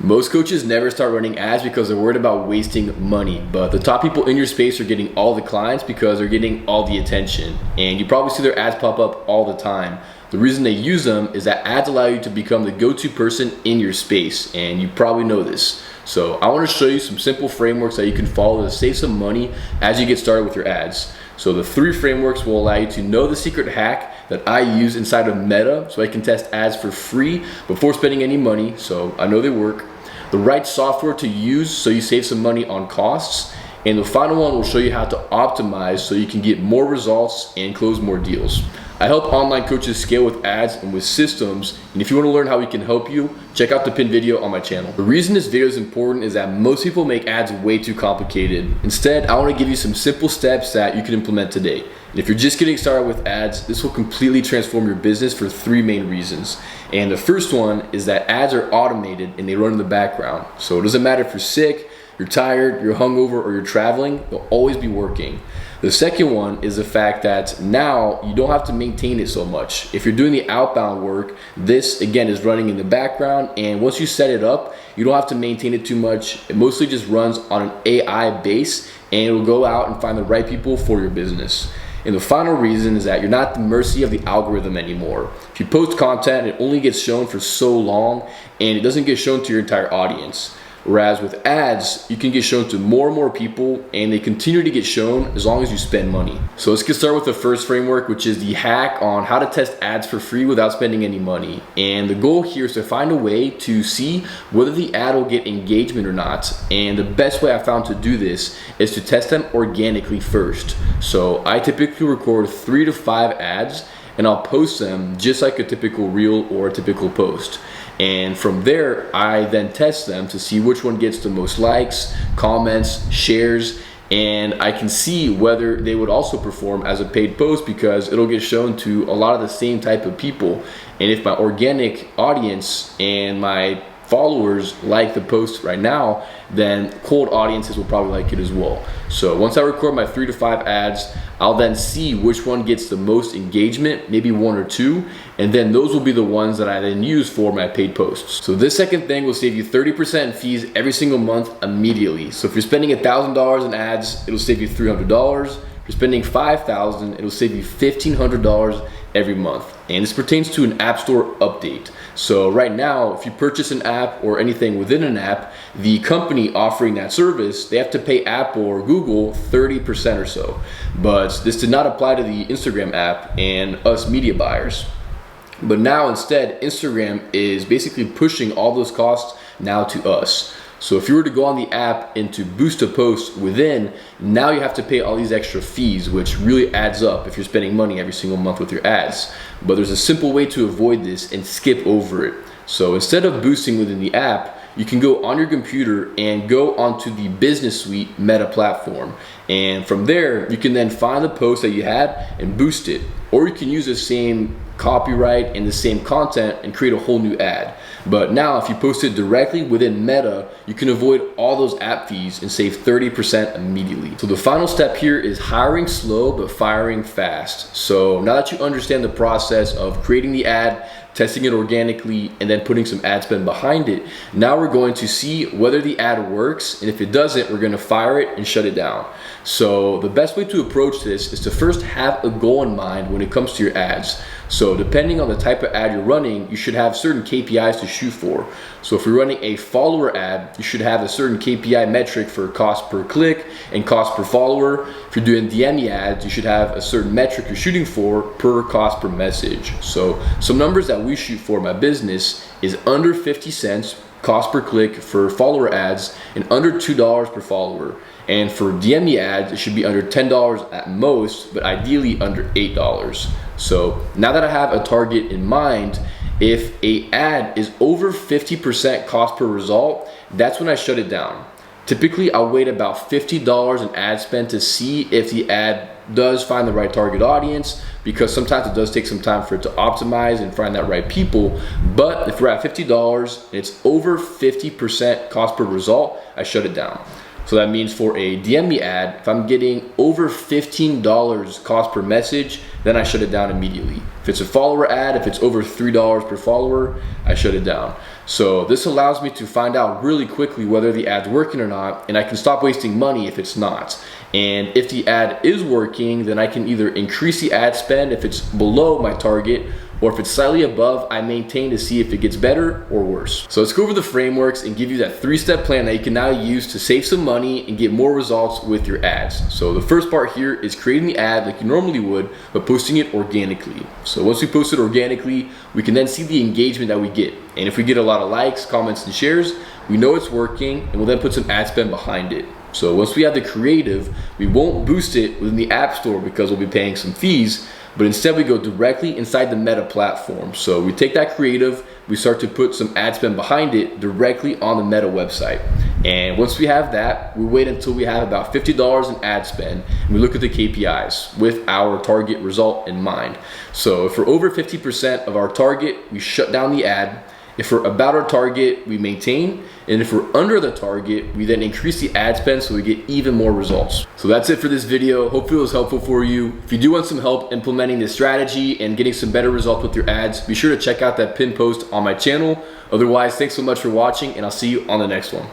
Most coaches never start running ads because they're worried about wasting money, but the top people in your space are getting all the clients because they're getting all the attention, and you probably see their ads pop up all the time. The reason they use them is that ads allow you to become the go-to person in your space, and you probably know this. So I want to show you some simple frameworks that you can follow to save some money as you get started with your ads. So the 3 frameworks will allow you to know the secret hack that I use inside of Meta so I can test ads for free before spending any money, so I know they work. The right software to use so you save some money on costs. And the final one will show you how to optimize so you can get more results and close more deals. I help online coaches scale with ads and with systems, and if you want to learn how we can help you, check out the pinned video on my channel. The reason this video is important is that most people make ads way too complicated. Instead, I want to give you some simple steps that you can implement today. And if you're just getting started with ads, this will completely transform your business for 3 main reasons. And the first one is that ads are automated and they run in the background. So it doesn't matter if you're sick, you're tired, you're hungover, or you're traveling, they'll always be working. The second one is the fact that now you don't have to maintain it so much. If you're doing the outbound work, this again is running in the background, and once you set it up, you don't have to maintain it too much. It mostly just runs on an AI base, and it will go out and find the right people for your business. And the final reason is that you're not at the mercy of the algorithm anymore. If you post content, it only gets shown for so long, and it doesn't get shown to your entire audience. Whereas with ads, you can get shown to more and more people, and they continue to get shown as long as you spend money. So let's get started with the first framework, which is the hack on how to test ads for free without spending any money. And the goal here is to find a way to see whether the ad will get engagement or not. And the best way I found to do this is to test them organically first. So I typically record 3 to 5 ads, and I'll post them just like a typical reel or a typical post. And from there, I then test them to see which one gets the most likes, comments, shares, and I can see whether they would also perform as a paid post because it'll get shown to a lot of the same type of people. And if my organic audience and my followers like the post right now, then cold audiences will probably like it as well. So once I record my 3 to 5 ads, I'll then see which one gets the most engagement, maybe 1 or 2, and then those will be the ones that I then use for my paid posts. So this second thing will save you 30% in fees every single month immediately. So if you're spending $1,000 in ads, it'll save you $300. If you're spending $5,000, it'll save you $1,500 every month. And this pertains to an app store update. So right now, if you purchase an app or anything within an app, the company offering that service, they have to pay Apple or Google 30% or so. But this did not apply to the Instagram app and us media buyers. But now instead, Instagram is basically pushing all those costs now to us. So if you were to go on the app and to boost a post within, now you have to pay all these extra fees, which really adds up if you're spending money every single month with your ads. But there's a simple way to avoid this and skip over it. So instead of boosting within the app, you can go on your computer and go onto the Business Suite Meta platform. And from there, you can then find the post that you had and boost it. Or you can use the same copyright and the same content and create a whole new ad. But now if you post it directly within Meta, you can avoid all those app fees and save 30% immediately. So the final step here is hiring slow but firing fast. So now that you understand the process of creating the ad, testing it organically, and then putting some ad spend behind it, now we're going to see whether the ad works, and if it doesn't, we're going to fire it and shut it down. So the best way to approach this is to first have a goal in mind when it comes to your ads. So depending on the type of ad you're running, you should have certain KPIs to shoot for. So if you're running a follower ad, you should have a certain KPI metric for cost per click and cost per follower. If you're doing DM ads, you should have a certain metric you're shooting for per cost per message. So some numbers that we shoot for in my business is under 50 cents cost per click for follower ads and under $2 per follower. And for DM ads, it should be under $10 at most, but ideally under $8. So now that I have a target in mind, if an ad is over 50% cost per result, that's when I shut it down. Typically, I'll wait about $50 in ad spend to see if the ad does find the right target audience, because sometimes it does take some time for it to optimize and find that right people. But if we're at $50 and it's over 50% cost per result, I shut it down. So that means for a DM me ad, if I'm getting over $15 cost per message, then I shut it down immediately. If it's a follower ad, if it's over $3 per follower, I shut it down. So this allows me to find out really quickly whether the ad's working or not, and I can stop wasting money if it's not. And if the ad is working, then I can either increase the ad spend if it's below my target, or if it's slightly above, I maintain to see if it gets better or worse. So let's go over the frameworks and give you that 3-step plan that you can now use to save some money and get more results with your ads. So the first part here is creating the ad like you normally would, but posting it organically. So once we post it organically, we can then see the engagement that we get. And if we get a lot of likes, comments, and shares, we know it's working, and we'll then put some ad spend behind it. So once we have the creative, we won't boost it within the App Store because we'll be paying some fees, but instead we go directly inside the Meta platform. So we take that creative, we start to put some ad spend behind it directly on the Meta website. And once we have that, we wait until we have about $50 in ad spend, and we look at the KPIs with our target result in mind. So if we're over 50% of our target, we shut down the ad. If we're about our target, we maintain. And if we're under the target, we then increase the ad spend so we get even more results. So that's it for this video. Hopefully it was helpful for you. If you do want some help implementing this strategy and getting some better results with your ads, be sure to check out that pinned post on my channel. Otherwise, thanks so much for watching, and I'll see you on the next one.